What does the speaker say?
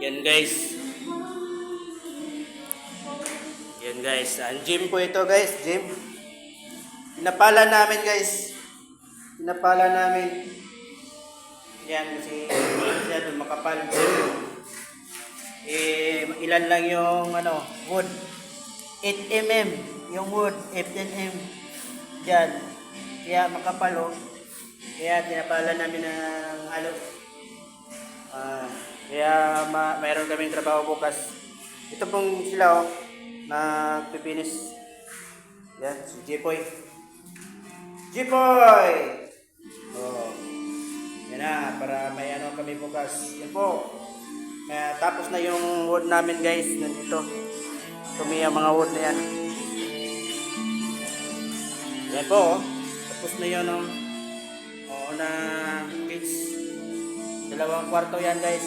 Yan guys. Yan guys. Ang gym po ito guys. Gym. Pinapala namin guys. Pinapala namin. Yan kasi doon makapal. Ilan lang yung wood. 8 mm. Yung wood. 8 mm. Yan. Kaya makapal oh. Kaya tinapala namin ng kaya mayroon kaming trabaho bukas. Ito pong sila nagpipinis. Yan, si Jipoy. Jipoy! Oh. Yan na, para may kami bukas. Yan po. Tapos na yung wood namin guys. Nandito. Kami ang mga wood na yan. Yan po. Tapos na yun na kids. 2 kwarto yan guys.